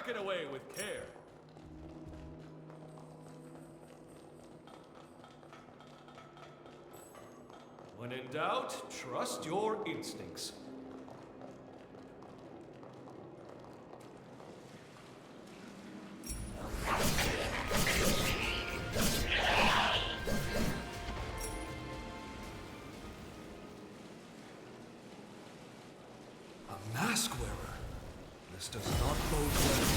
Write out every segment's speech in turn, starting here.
Pack it away with care. When in doubt, trust your instincts. A mask wearer. This does not bode well.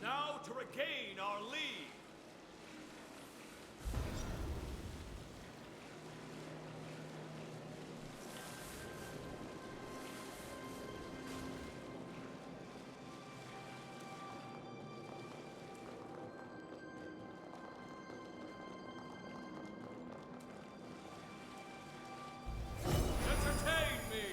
Now to regain our lead. Entertain me.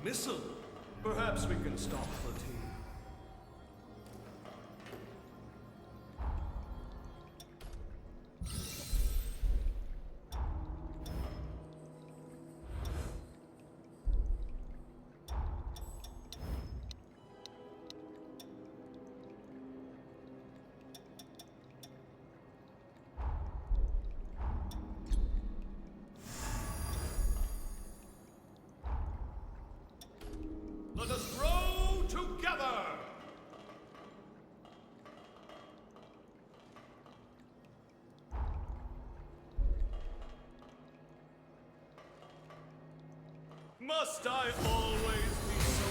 Missile. Perhaps we can stop the team. Let us grow together! Must I always be so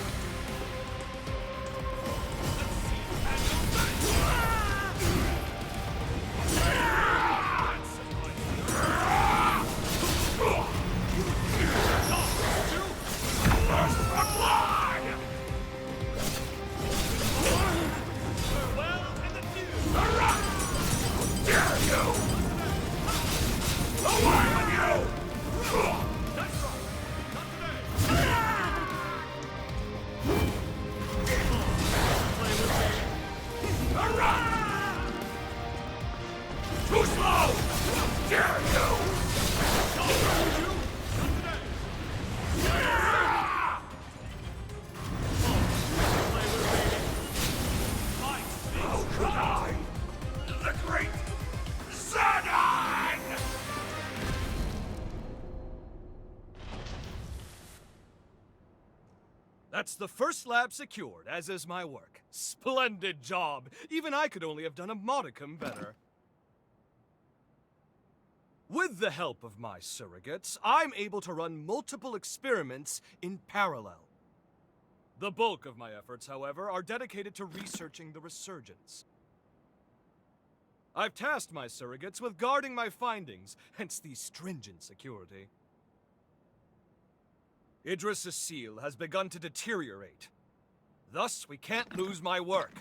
Let's see That's the first lab secured, as is my work. Splendid job! Even I could only have done a modicum better. With the help of my surrogates, I'm able to run multiple experiments in parallel. The bulk of my efforts, however, are dedicated to researching the resurgence. I've tasked my surrogates with guarding my findings, hence the stringent security. Idris' seal has begun to deteriorate. Thus, we can't lose my work.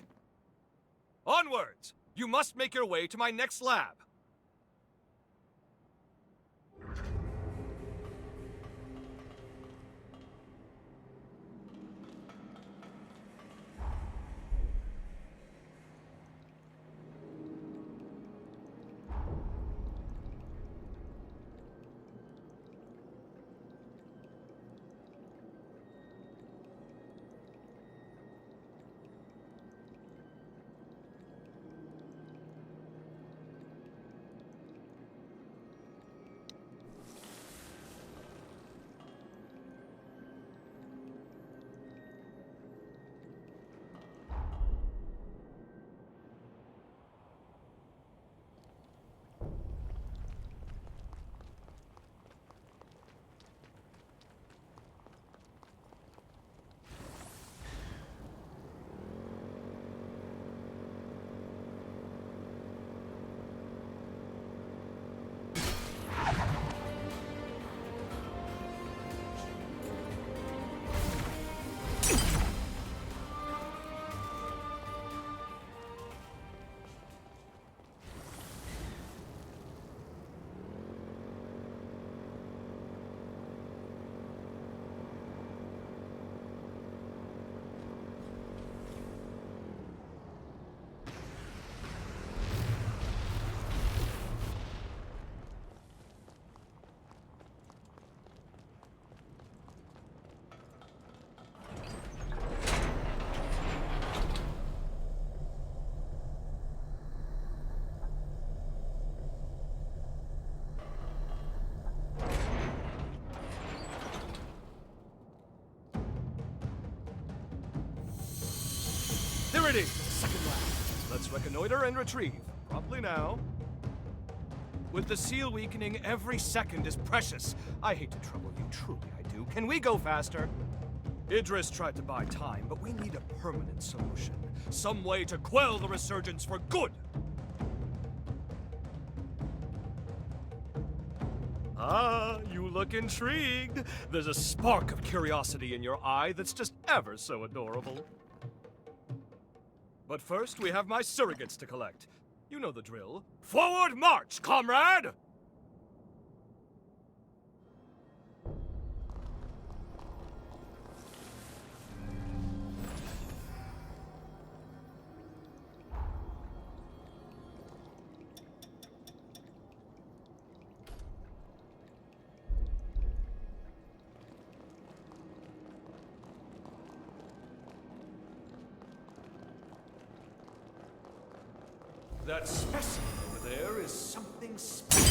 Onwards! You must make your way to my next lab. There it is, second lab. Let's reconnoiter and retrieve. Promptly now. With the seal weakening, every second is precious. I hate to trouble you, truly I do. Can we go faster? Idris tried to buy time, but we need a permanent solution. Some way to quell the resurgence for good. Ah, you look intrigued. There's a spark of curiosity in your eye that's just ever so adorable. But first, we have my surrogates to collect. You know the drill. Forward march, comrade! That specimen over there is something special.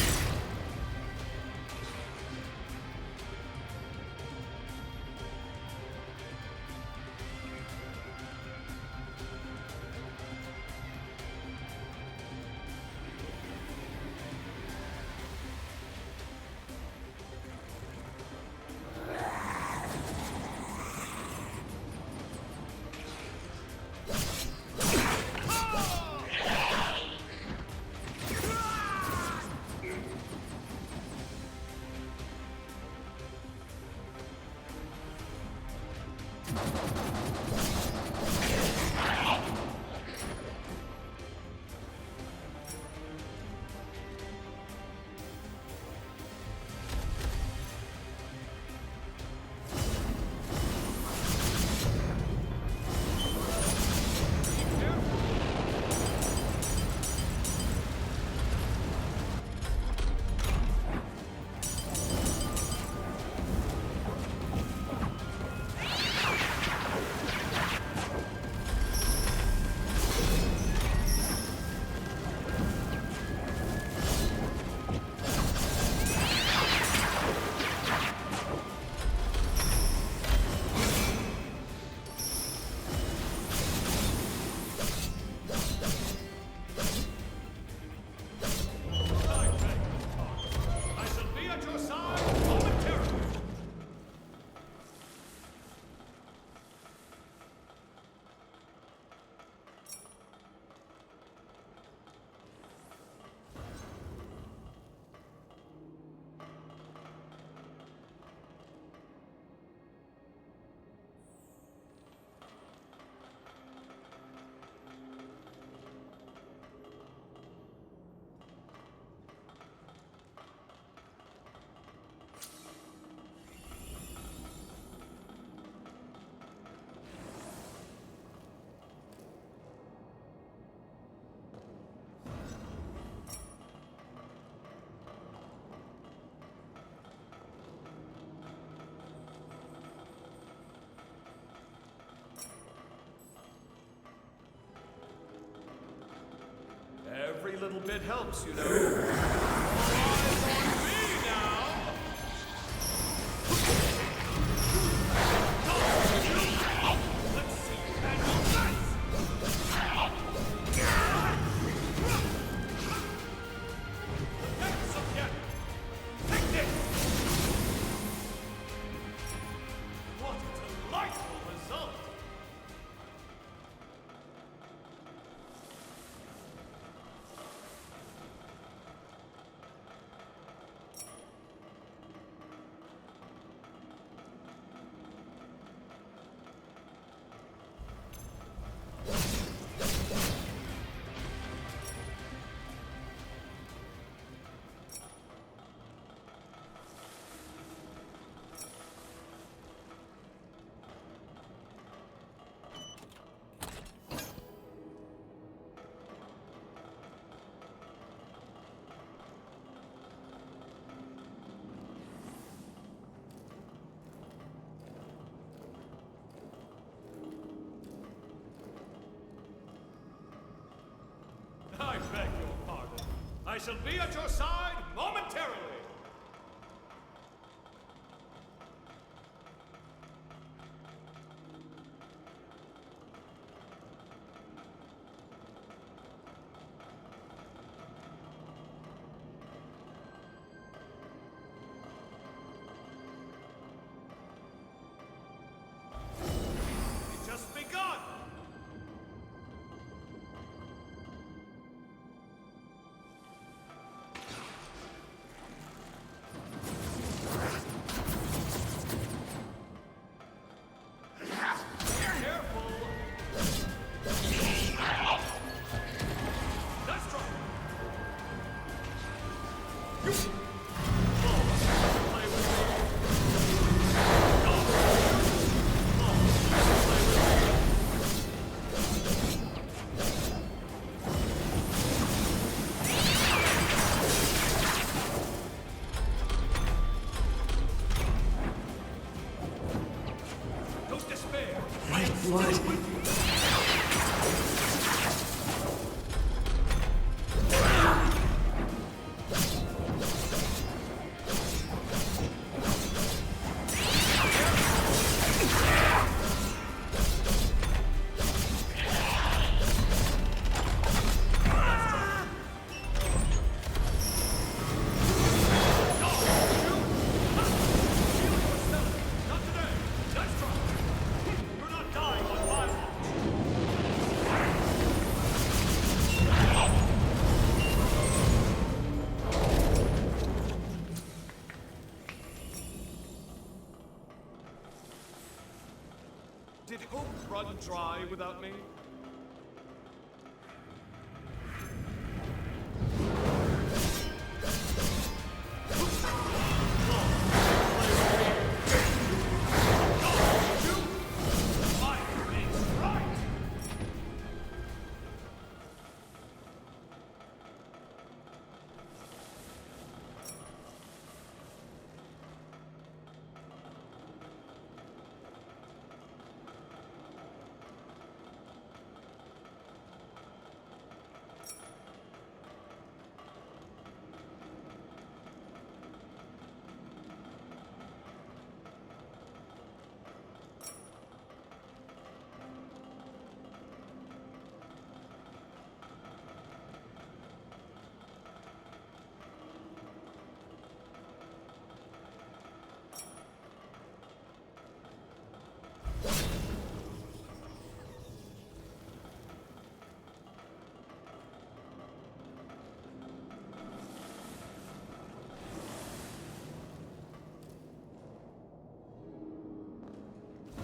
little bit helps, you know. All eyes on me now! Let's see you handle that! That's again! Take this! What a delightful result! I beg your pardon. I shall be at your side momentarily. It's just begun. Blood. Did Hope run dry without me?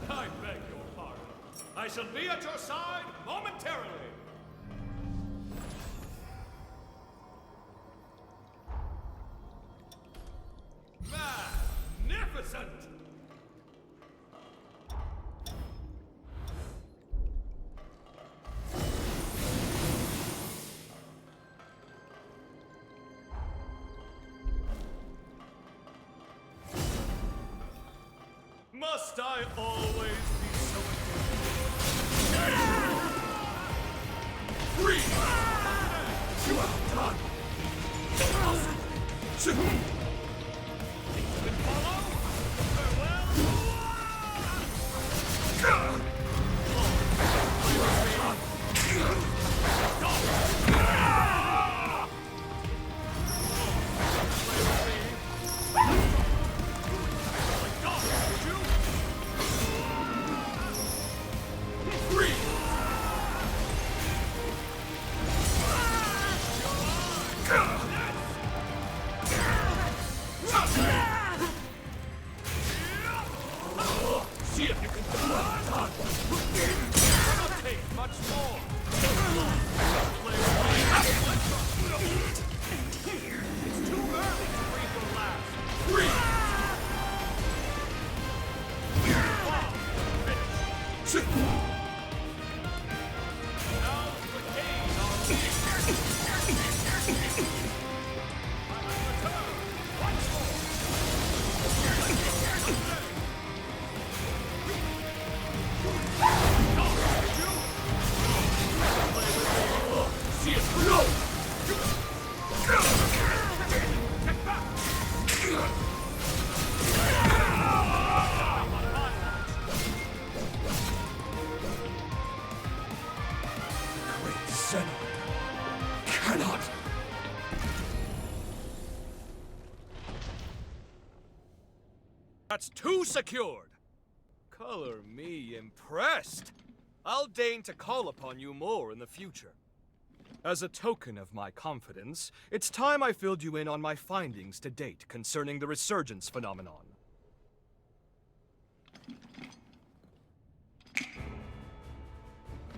I beg your pardon. I shall be at your side momentarily. Magnificent! Must I always be so addicted? Freeze! You are done! Think you can follow? Farewell! See if you can take much more. It's too early to breathe your last. Now the game once more. Cannot! That's two secured! Color me impressed! I'll deign to call upon you more in the future. As a token of my confidence, it's time I filled you in on my findings to date concerning the resurgence phenomenon.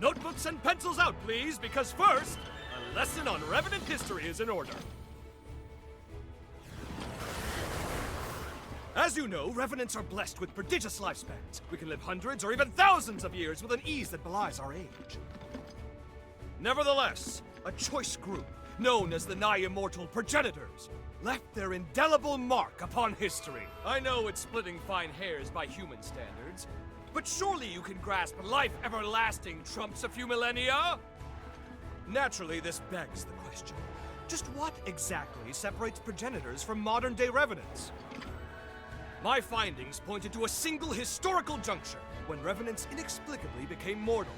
Notebooks and pencils out, please, because first, a lesson on Revenant history is in order. As you know, Revenants are blessed with prodigious lifespans. We can live hundreds or even thousands of years with an ease that belies our age. Nevertheless, a choice group, known as the nigh-immortal Progenitors, left their indelible mark upon history. I know it's splitting fine hairs by human standards, but surely you can grasp life everlasting trumps a few millennia? Naturally, this begs the question. Just what exactly separates Progenitors from modern-day Revenants? My findings pointed to a single historical juncture when Revenants inexplicably became mortal.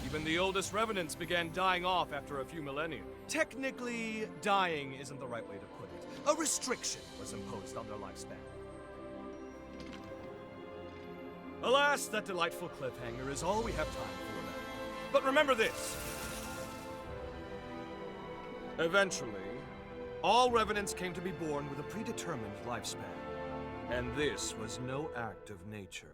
Even the oldest Revenants began dying off after a few millennia. Technically, dying isn't the right way to put it. A restriction was imposed on their lifespan. Alas, that delightful cliffhanger is all we have time for now. But remember this. Eventually, all Revenants came to be born with a predetermined lifespan. And this was no act of nature.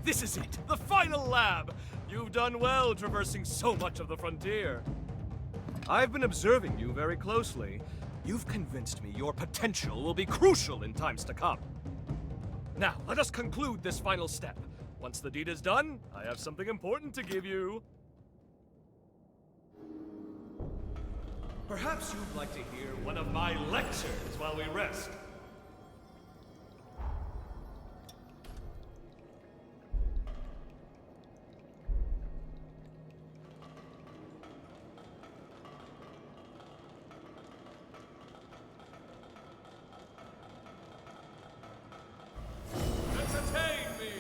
This is it, the final lab! You've done well traversing so much of the frontier. I've been observing you very closely. You've convinced me your potential will be crucial in times to come. Now, let us conclude this final step. Once the deed is done, I have something important to give you. Perhaps you'd like to hear one of my lectures while we rest. Entertain me!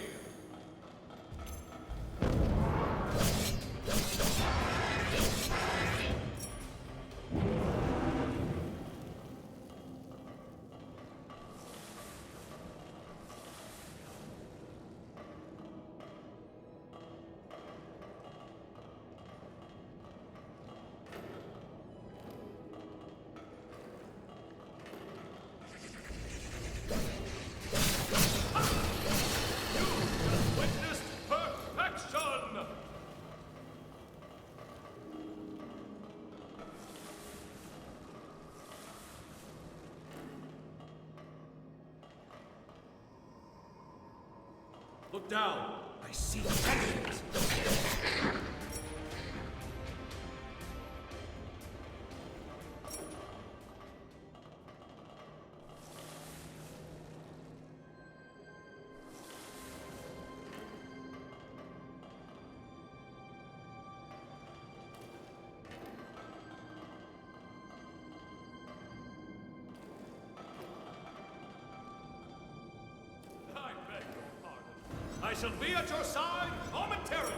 Witnessed perfection! Look down. I see enemies. I beg your pardon. I shall be at your side momentarily.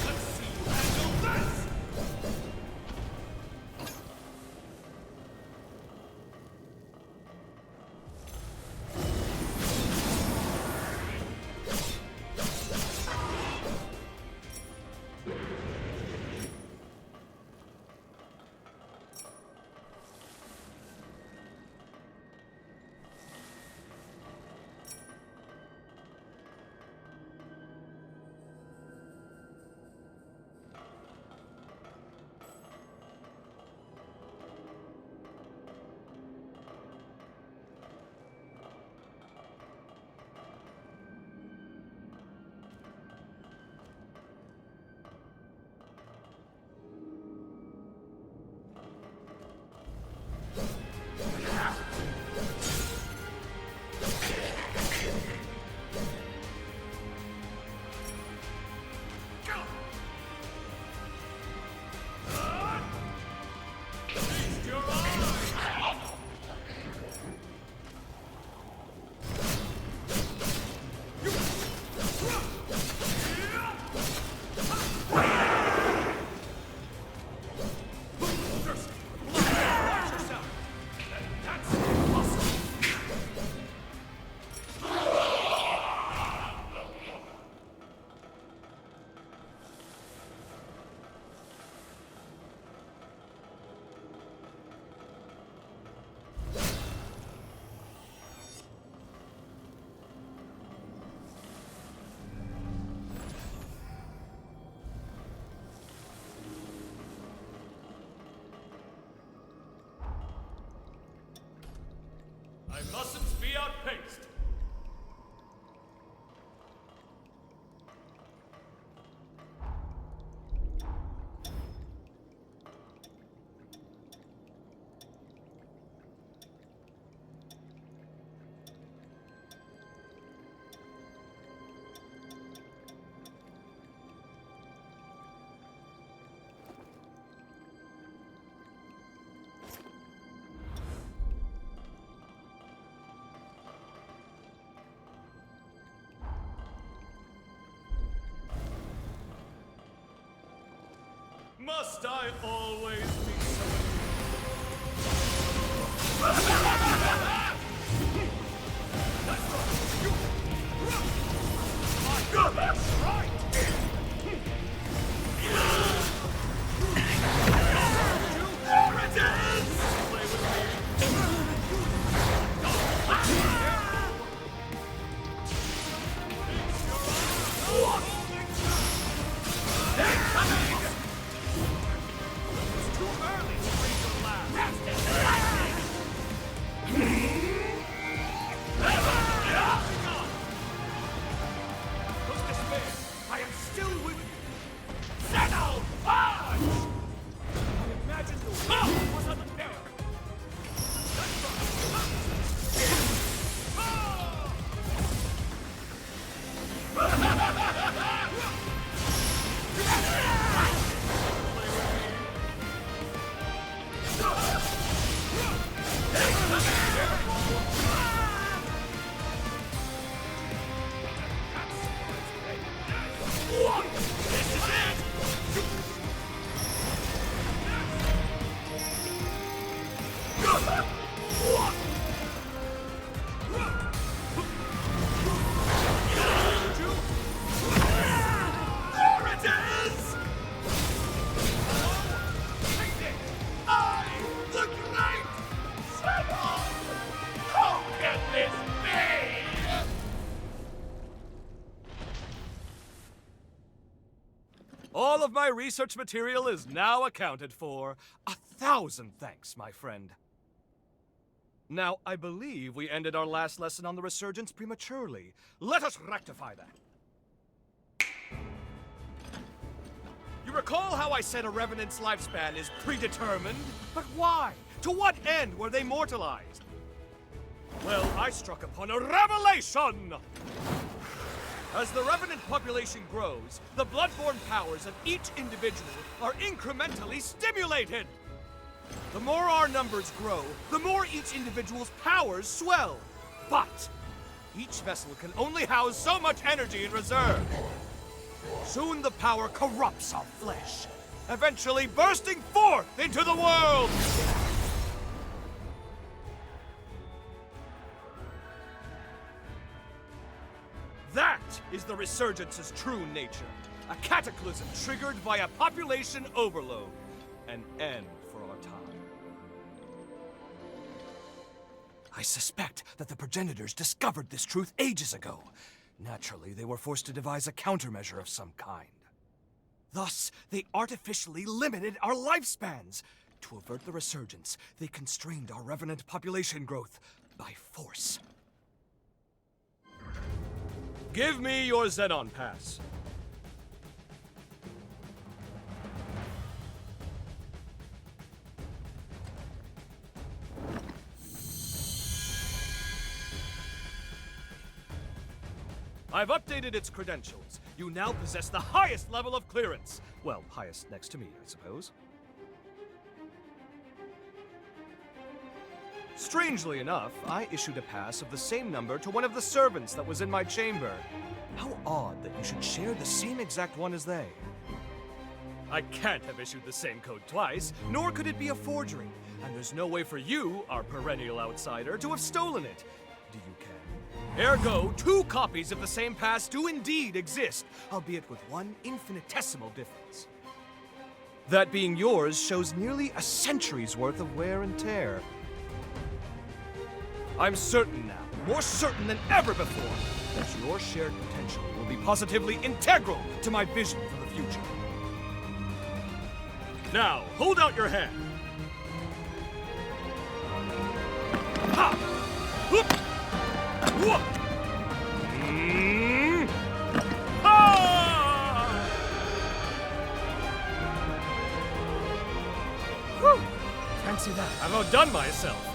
Let's see you handle this! Feast your eyes! Thirsty for blood. Watch yourself. That's impossible. I mustn't be outpaced. Must I always be so... That's right! There it is! Play with It's too early to raise the last. Don't despair. I am still with you. Settle! Punch! I imagine the world was an error. All of my research material is now accounted for. 1,000 thanks, my friend. Now, I believe we ended our last lesson on the Resurgence prematurely. Let us rectify that. You recall how I said a Revenant's lifespan is predetermined? But why? To what end were they mortalized? Well, I struck upon a revelation! As the Revenant population grows, the bloodborne powers of each individual are incrementally stimulated. The more our numbers grow, the more each individual's powers swell. But each vessel can only house so much energy in reserve. Soon the power corrupts our flesh, eventually bursting forth into the world! That is the Resurgence's true nature. A cataclysm triggered by a population overload. An end for our time. I suspect that the progenitors discovered this truth ages ago. Naturally, they were forced to devise a countermeasure of some kind. Thus, they artificially limited our lifespans. To avert the Resurgence, they constrained our Revenant population growth by force. Give me your Xenon Pass. I've updated its credentials. You now possess the highest level of clearance. Well, highest next to me, I suppose. Strangely enough, I issued a pass of the same number to one of the servants that was in my chamber. How odd that you should share the same exact one as they. I can't have issued the same code twice, nor could it be a forgery. And there's no way for you, our perennial outsider, to have stolen it. Do you care? Ergo, 2 copies of the same pass do indeed exist, albeit with one infinitesimal difference. That being yours shows nearly a century's worth of wear and tear. I'm certain now, more certain than ever before, that your shared potential will be positively integral to my vision for the future. Now, hold out your hand. Ha! Whoop! Whoop! Ha! Whew! Fancy that. I've outdone myself.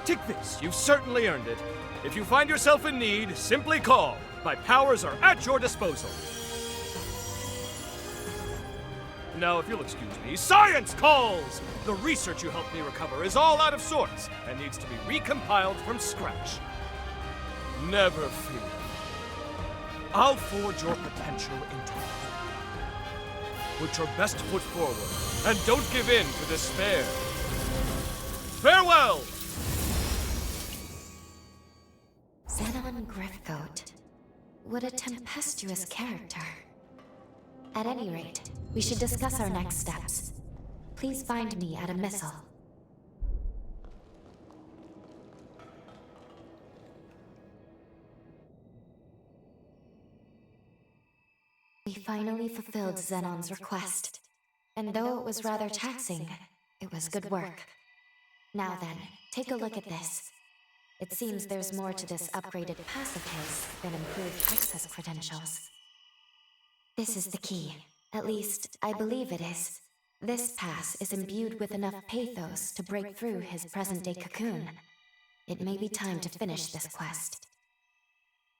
Take this, you've certainly earned it. If you find yourself in need, simply call. My powers are at your disposal. Now, if you'll excuse me, science calls! The research you helped me recover is all out of sorts and needs to be recompiled from scratch. Never fear. I'll forge your potential into hope. Put your best foot forward, and don't give in to despair. Farewell! Zenon Grifgoat. What a tempestuous character. At any rate, we should discuss our next steps. Please find me at a missile. We finally fulfilled Zenon's request. And though it was rather taxing, it was good work. Now then, take a look at this. It seems there's more to this upgraded pass of his than improved access credentials. This is the key. At least, I believe it is. This pass is imbued with enough pathos to break through his present-day cocoon. It may be time to finish this quest.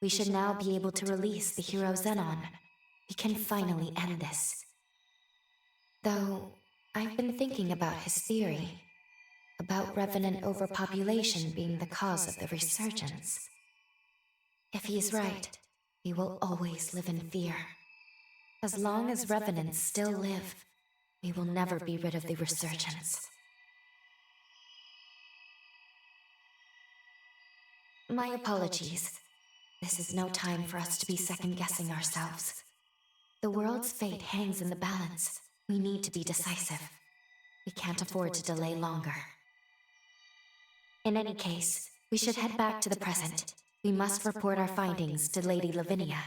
We should now be able to release the hero Zenon. We can finally end this. Though, I've been thinking about his theory. About revenant overpopulation being the cause of the resurgence. If he's right, we will always live in fear. As long as revenants still live, we will never be rid of the resurgence. My apologies. This is no time for us to be second-guessing ourselves. The world's fate hangs in the balance. We need to be decisive. We can't afford to delay longer. In any case, we should head back to the present. We must report our findings to Lady Lavinia.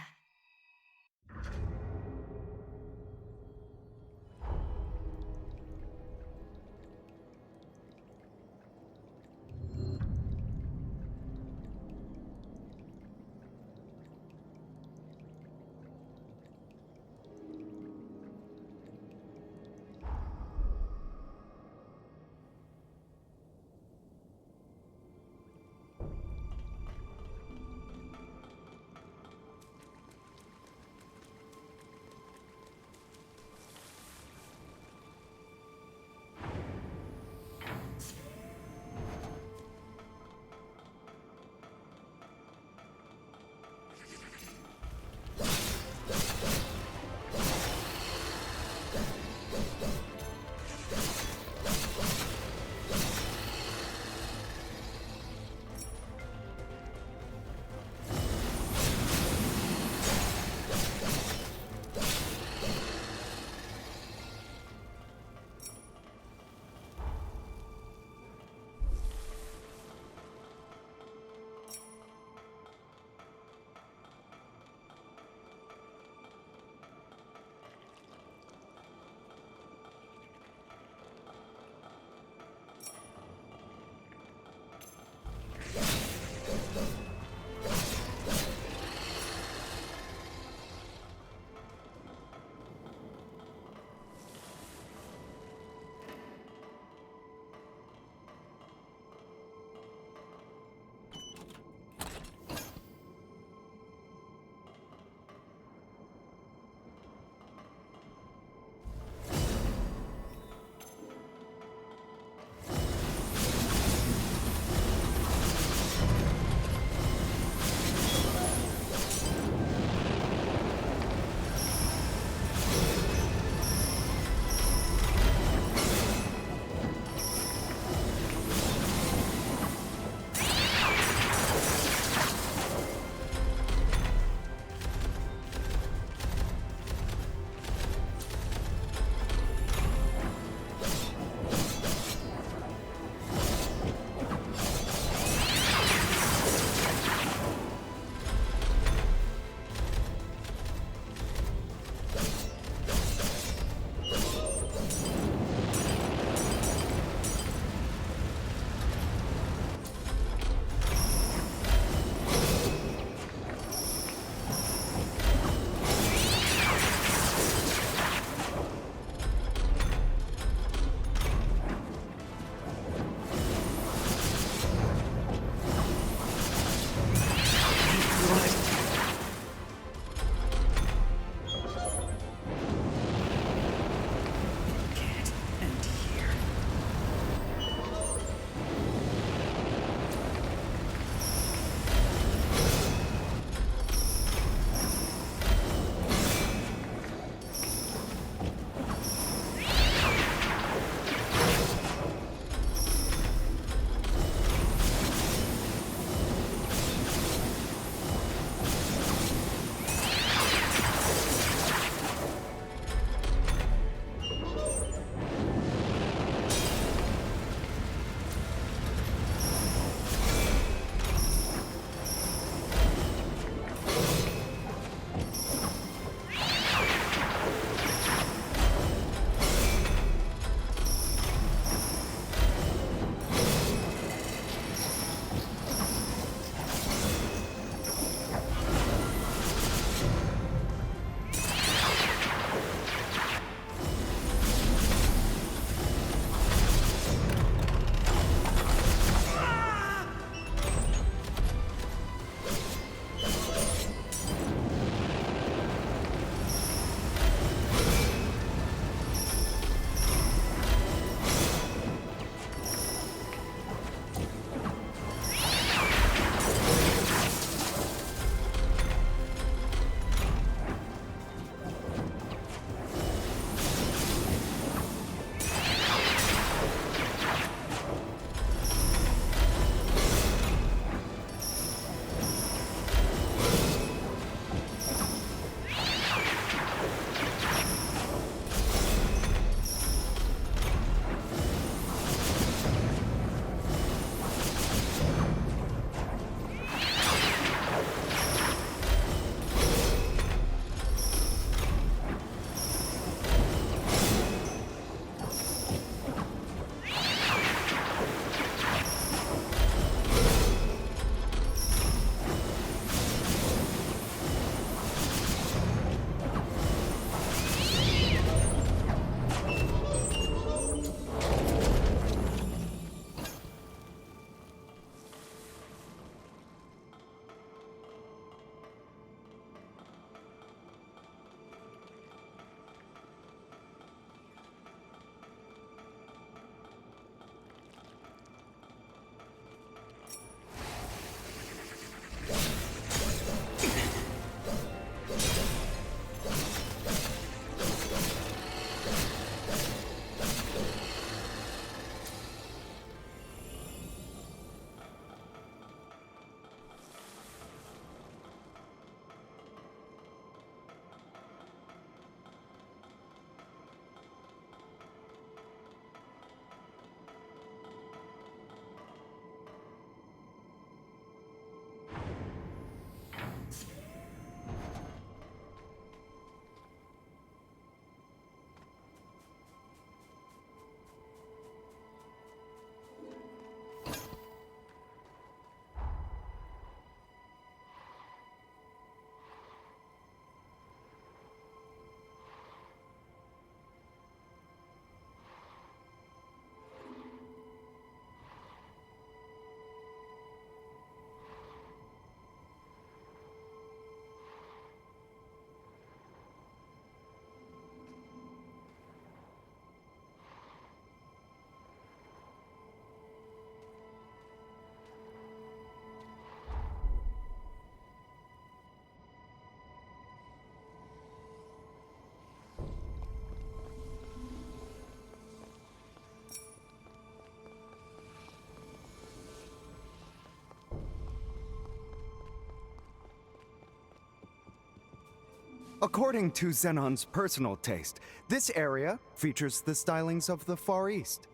According to Xenon's personal taste, this area features the stylings of the Far East.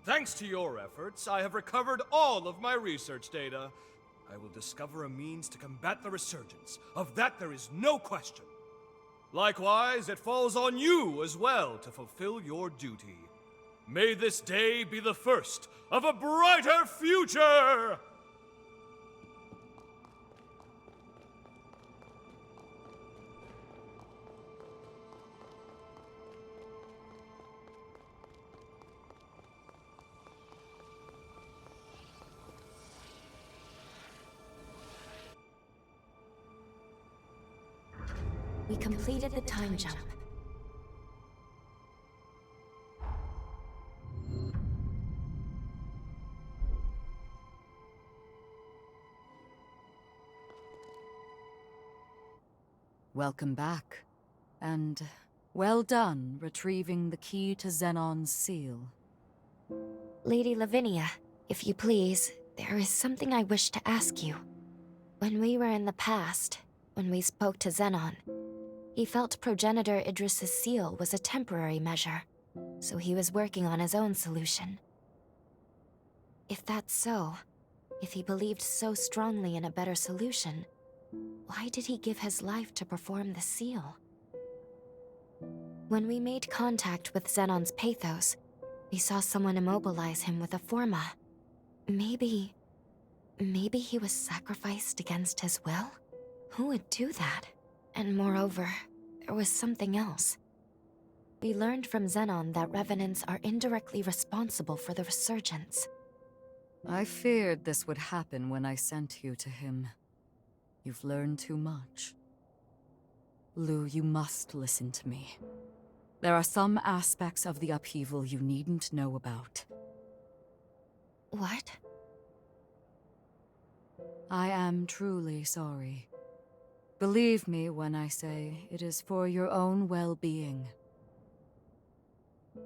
Thanks to your efforts, I have recovered all of my research data. I will discover a means to combat the resurgence. Of that there is no question. Likewise, it falls on you as well to fulfill your duty. May this day be the first of a brighter future! We completed the time jump. Welcome back. And well done retrieving the key to Xenon's seal. Lady Lavinia, if you please, there is something I wish to ask you. When we were in the past, when we spoke to Xenon, he felt Progenitor Idris's seal was a temporary measure, so he was working on his own solution. If that's so, if he believed so strongly in a better solution, why did he give his life to perform the seal? When we made contact with Xenon's Pathos, we saw someone immobilize him with a Forma. Maybe he was sacrificed against his will? Who would do that? And moreover, there was something else. We learned from Xenon that Revenants are indirectly responsible for the resurgence. I feared this would happen when I sent you to him. You've learned too much. Lou, you must listen to me. There are some aspects of the upheaval you needn't know about. What? I am truly sorry. Believe me when I say it is for your own well-being.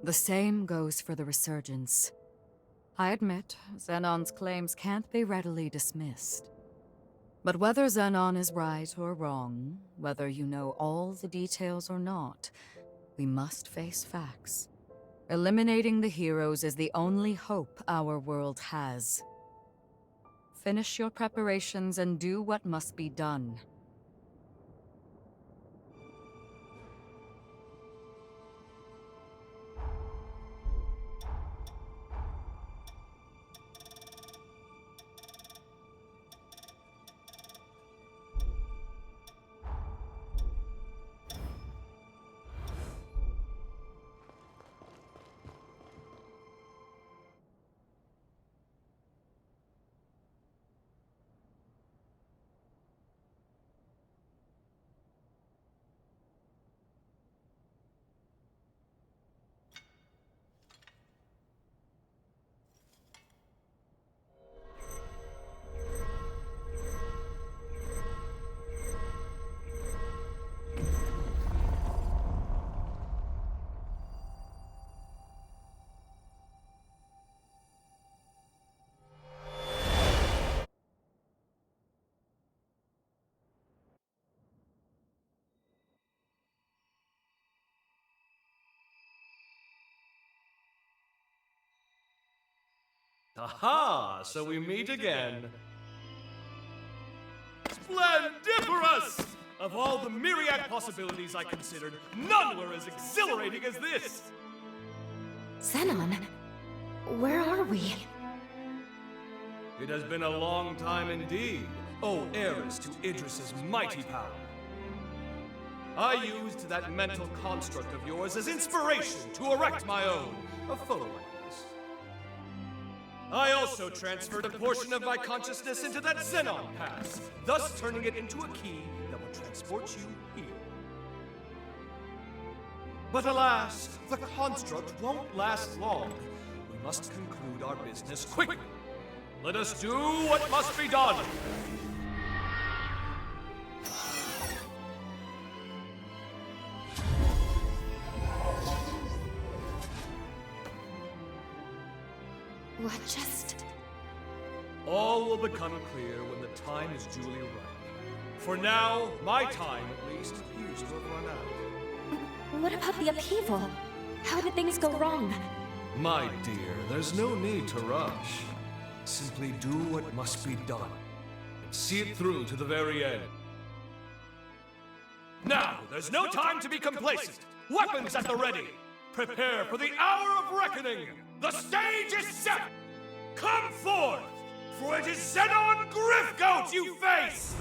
The same goes for the resurgence. I admit, Xenon's claims can't be readily dismissed. But whether Xenon is right or wrong, whether you know all the details or not, we must face facts. Eliminating the heroes is the only hope our world has. Finish your preparations and do what must be done. Aha! So we meet again. Splendiferous! Of all the myriad possibilities I considered, none were as exhilarating as this! Xenon? Where are we? It has been a long time indeed, O heiress to Idris's mighty power. I used that mental construct of yours as inspiration to erect my own, a photo like this. I also transferred a portion of my consciousness into that Xenon pass, thus turning it into a key that will transport you here. But alas, the construct won't last long. We must conclude our business quickly. Let us do what must be done. What just... All will become clear when the time is duly ripe. For now, my time at least appears to have run out. What about the upheaval? How did things go wrong? My dear, there's no need to rush. Simply do what must be done, and see it through to the very end. Now, there's no time to be complacent! Weapons at the ready! Prepare for the hour of reckoning! The stage is set! Come forth! For it is Zenon Grifgoat you face!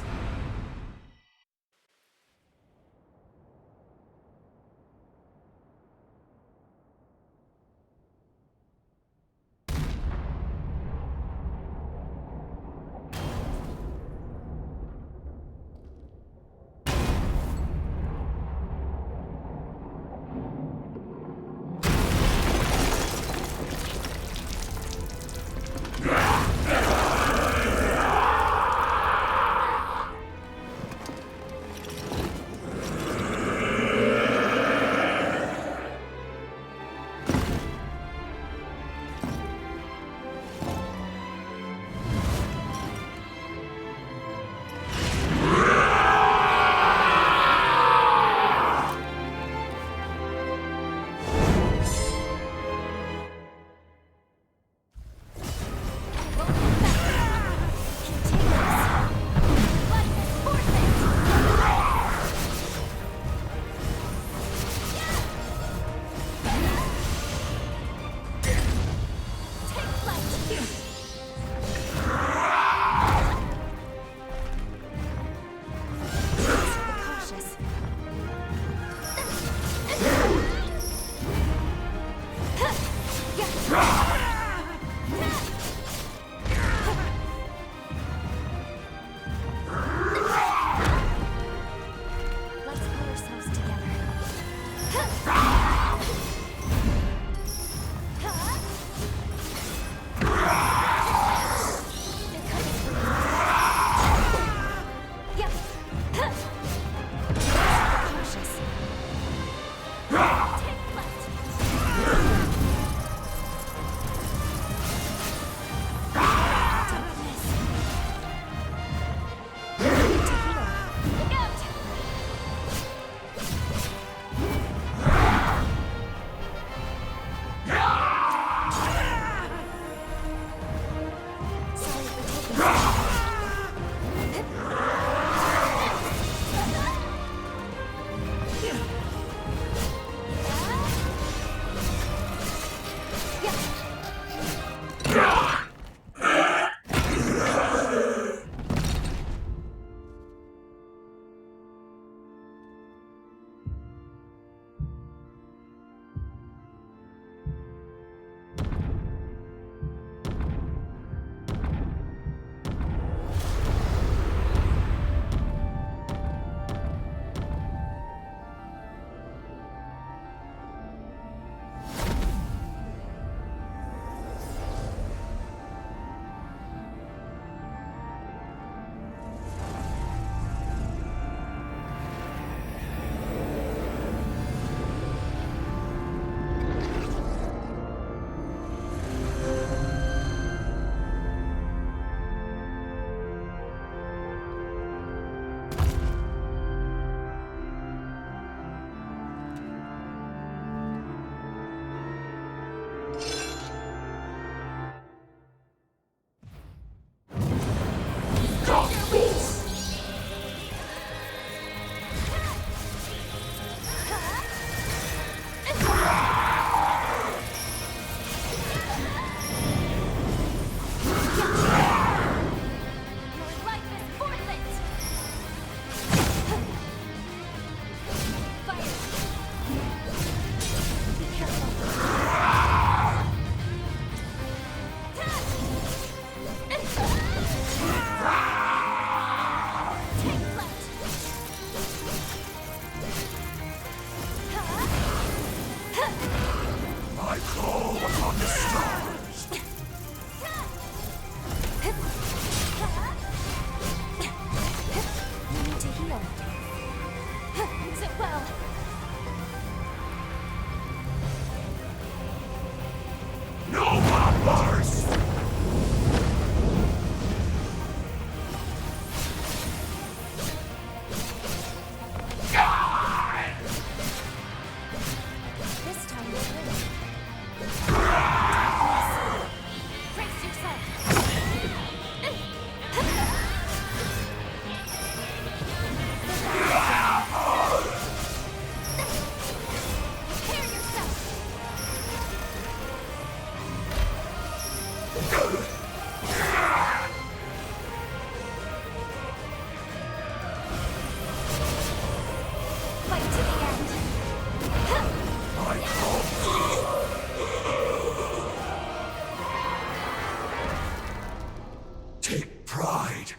pride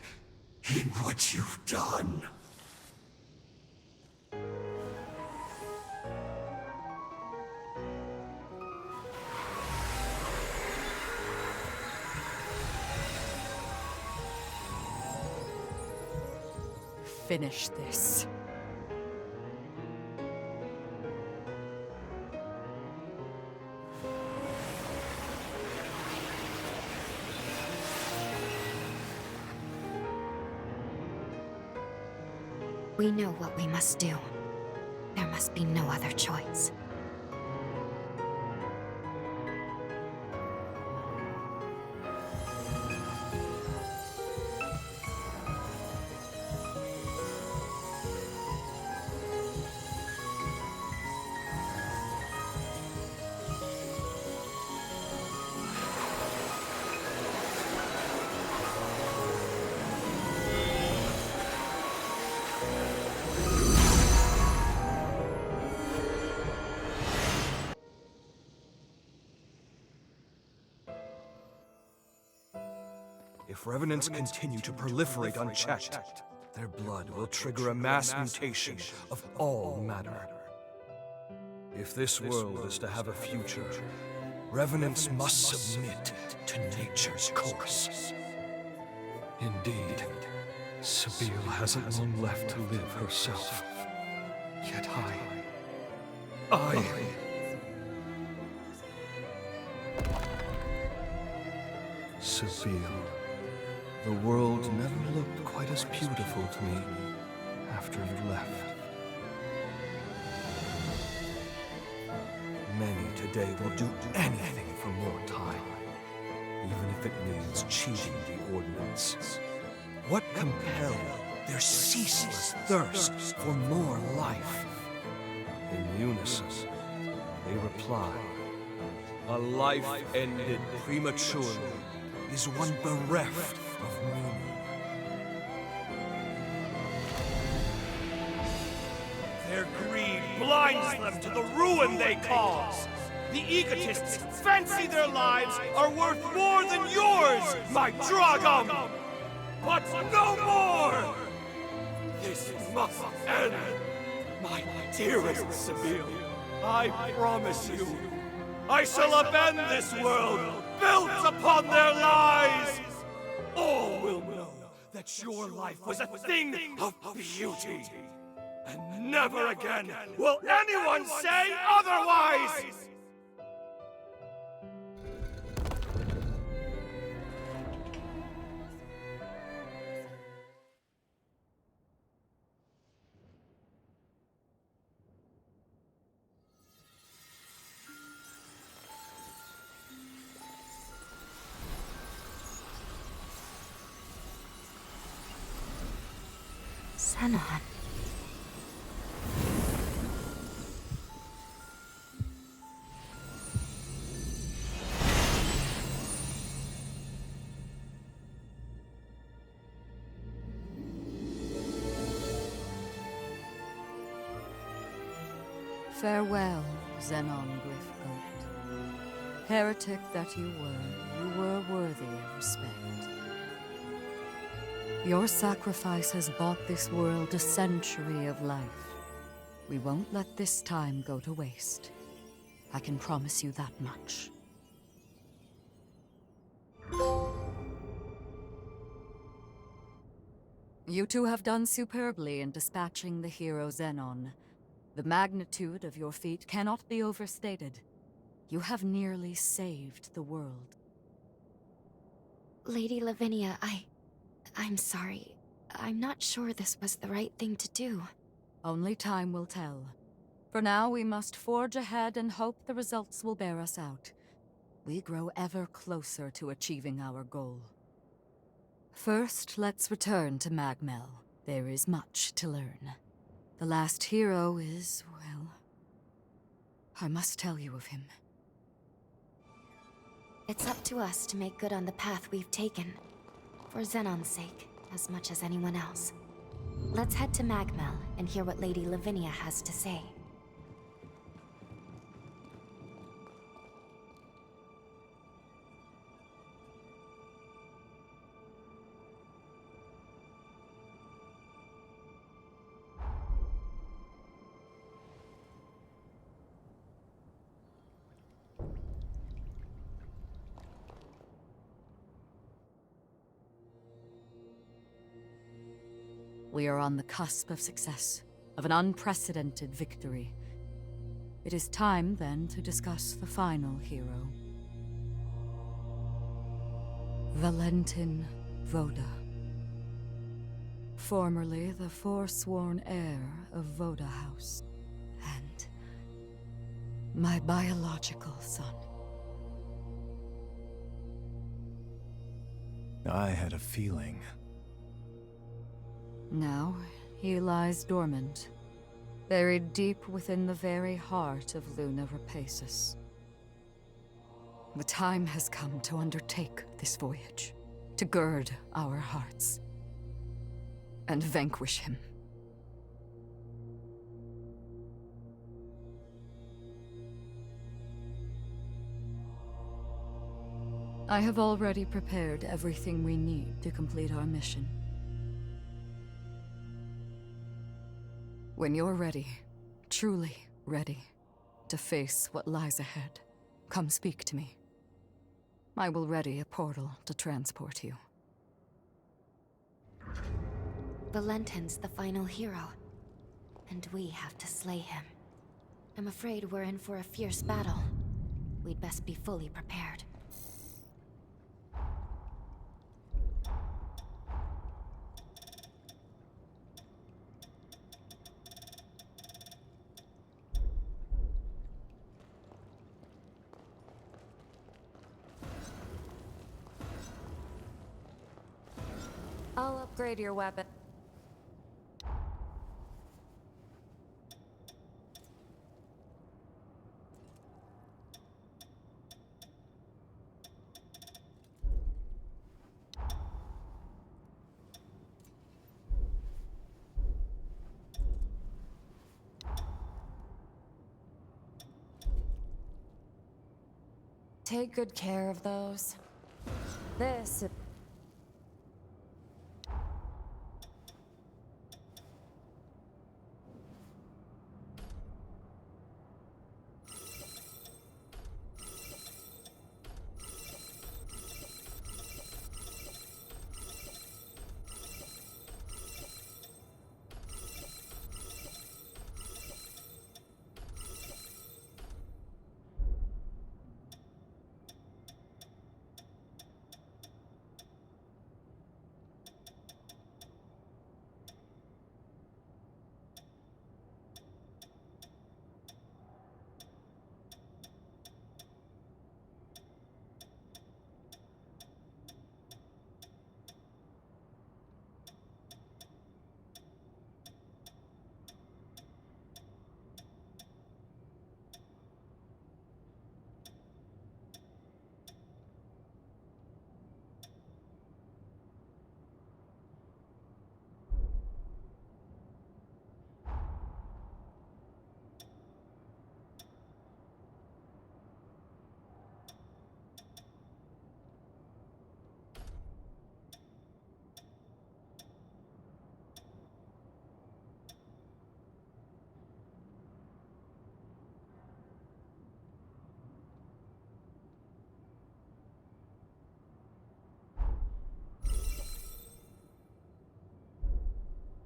in what you've done. Finish this. We know what we must do. There must be no other choice. If revenants continue to proliferate unchecked, their blood will trigger a mass mutation of all matter. If this world is to have a future, revenants must submit to nature's course. Indeed, Sabine hasn't long left to live herself. Yet I... Sabine, the world never looked quite as beautiful to me after you left. Many today will do anything for more time, even if it means cheating the ordinance. What compelled their ceaseless thirst for more life? In unison, they reply, a life ended prematurely is one bereft of meaning. Their greed blinds them to the ruin they cause. The egotists fancy their lives are worth more than yours, my Dragum! But no more! This must end! My dearest Sabine, I promise you, I shall upend this world built upon their lies! All will know that your life was a thing of beauty. And never again will anyone say otherwise! Xenon. Farewell, Xenon Glyphgoat. Heretic that you were worthy of respect. Your sacrifice has bought this world a century of life. We won't let this time go to waste. I can promise you that much. You two have done superbly in dispatching the hero Xenon. The magnitude of your feat cannot be overstated. You have nearly saved the world. Lady Lavinia, I'm sorry. I'm not sure this was the right thing to do. Only time will tell. For now, we must forge ahead and hope the results will bear us out. We grow ever closer to achieving our goal. First, let's return to Magmel. There is much to learn. The last hero is, well, I must tell you of him. It's up to us to make good on the path we've taken. For Xenon's sake, as much as anyone else. Let's head to Magmel and hear what Lady Lavinia has to say. We are on the cusp of success, of an unprecedented victory. It is time, then, to discuss the final hero. Valentin Voda. Formerly the forsworn heir of Voda House. And my biological son. I had a feeling. Now, he lies dormant, buried deep within the very heart of Luna Rapaces. The time has come to undertake this voyage, to gird our hearts, and vanquish him. I have already prepared everything we need to complete our mission. When you're ready, truly ready, to face what lies ahead, come speak to me. I will ready a portal to transport you. Valentin's the final hero, and we have to slay him. I'm afraid we're in for a fierce battle. We'd best be fully prepared. I'll upgrade your weapon. Take good care of those. This is...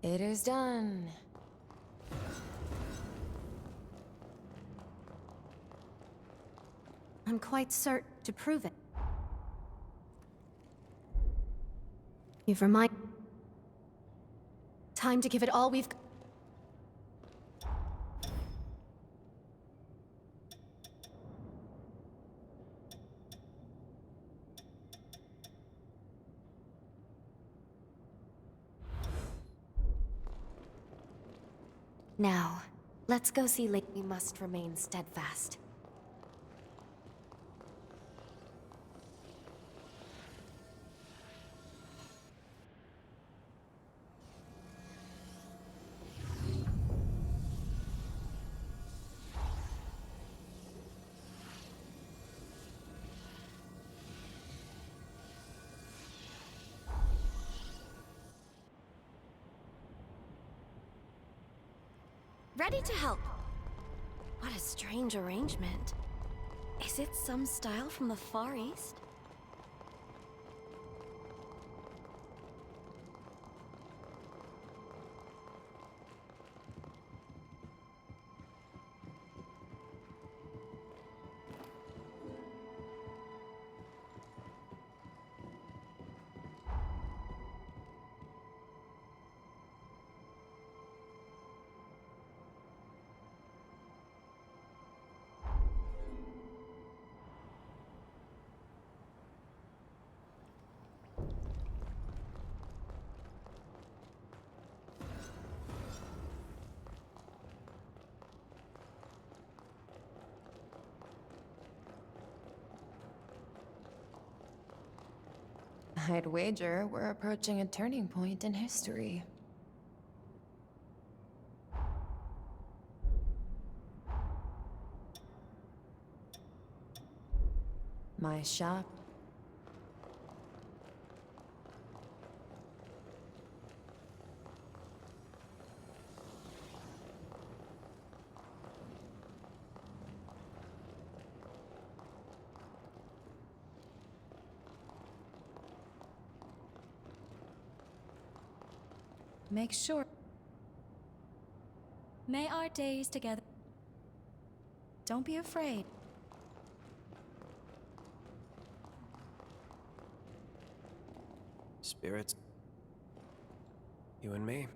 It is done. I'm quite certain to prove it. You've reminded... Time to give it all we've... Now, let's go see Lake. We must remain steadfast. Ready to help. What a strange arrangement. Is it some style from the Far East? I'd wager we're approaching a turning point in history. My shop. Make sure. May our days together. Don't be afraid. Spirits. You and me.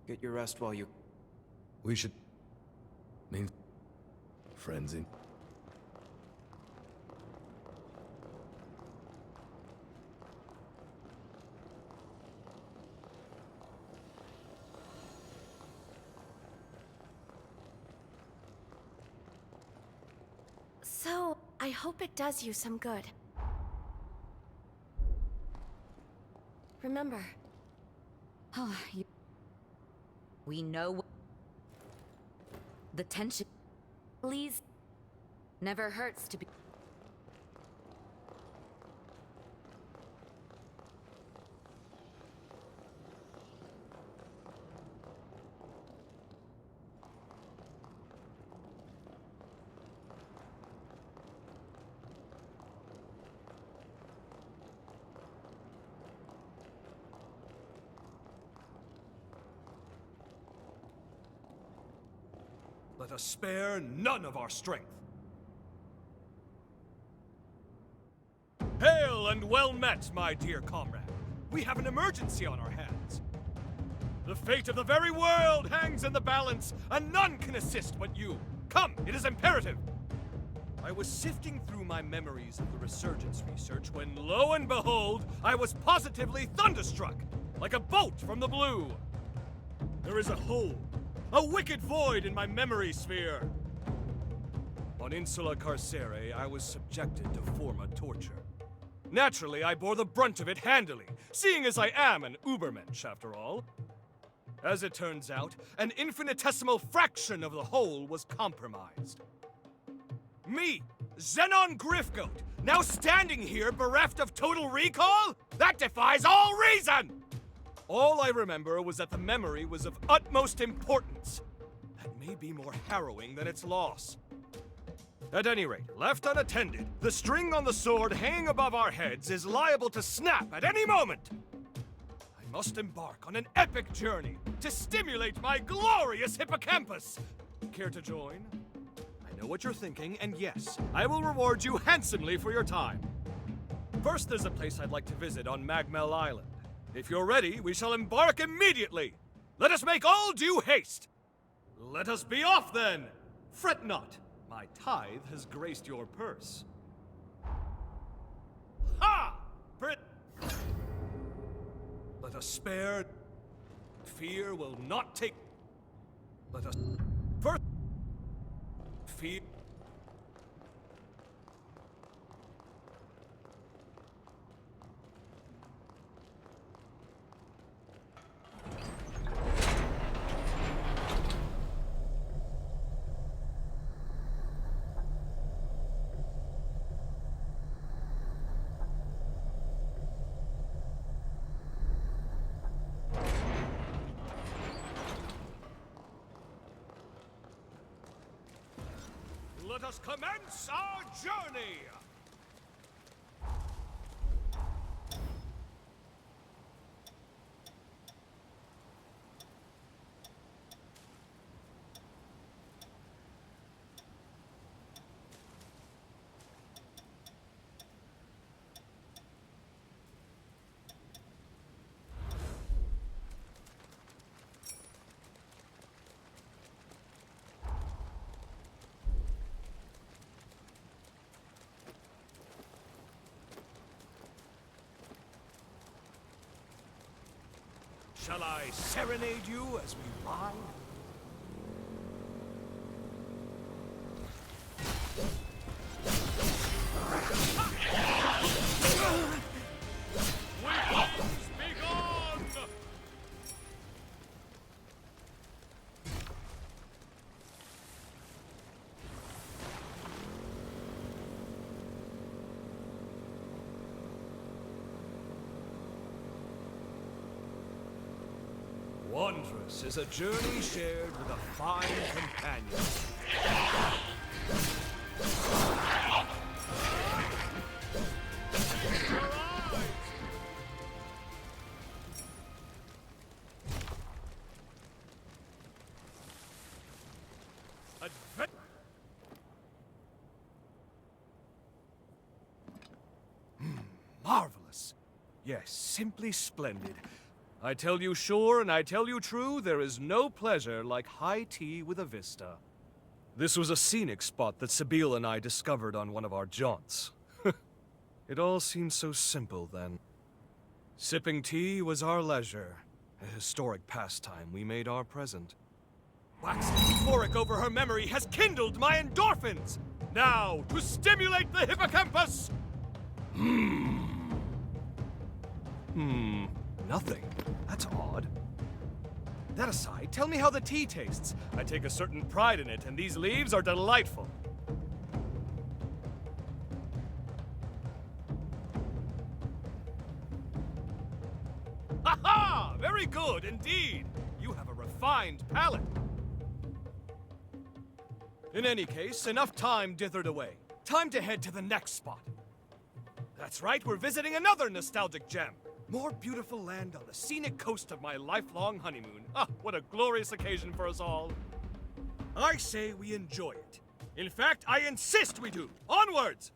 Get your rest while you... We should... mean... friends in... So, I hope it does you some good. Remember, We know the tension. Please, never hurts to be. Let us spare none of our strength. Hail and well met, my dear comrade. We have an emergency on our hands. The fate of the very world hangs in the balance, and none can assist but you. Come, it is imperative. I was sifting through my memories of the Resurgence research when, lo and behold, I was positively thunderstruck, like a bolt from the blue. There is a hole, a wicked void in my memory sphere. On Insula Carcere, I was subjected to Forma torture. Naturally, I bore the brunt of it handily, seeing as I am an Ubermensch, after all. As it turns out, an infinitesimal fraction of the whole was compromised. Me, Xenon Grifgoat, now standing here bereft of total recall? That defies all reason! All I remember was that the memory was of utmost importance. That may be more harrowing than its loss. At any rate, left unattended, the string on the sword hanging above our heads is liable to snap at any moment. I must embark on an epic journey to stimulate my glorious hippocampus. Care to join? I know what you're thinking, and yes, I will reward you handsomely for your time. First, there's a place I'd like to visit on Magmel Island. If you're ready, we shall embark immediately. Let us make all due haste. Let us be off, then. Fret not. My tithe has graced your purse. Ha! Brit! Let us spare. Fear will not take. Let us. First. Fear. Let us commence our journey! Shall I serenade you as we ride? Wondrous is a journey shared with a fine companion. Marvelous. Yes, simply splendid. I tell you sure and I tell you true, there is no pleasure like high tea with a vista. This was a scenic spot that Sabine and I discovered on one of our jaunts. It all seemed so simple then. Sipping tea was our leisure, a historic pastime we made our present. Waxing euphoric over her memory has kindled my endorphins! Now, to stimulate the hippocampus! Nothing. That's odd. That aside, tell me how the tea tastes. I take a certain pride in it, and these leaves are delightful. Ha-ha! Very good, indeed. You have a refined palate. In any case, enough time dithered away. Time to head to the next spot. That's right, we're visiting another nostalgic gem. More beautiful land on the scenic coast of my lifelong honeymoon. Ah, what a glorious occasion for us all. I say we enjoy it. In fact, I insist we do. Onwards!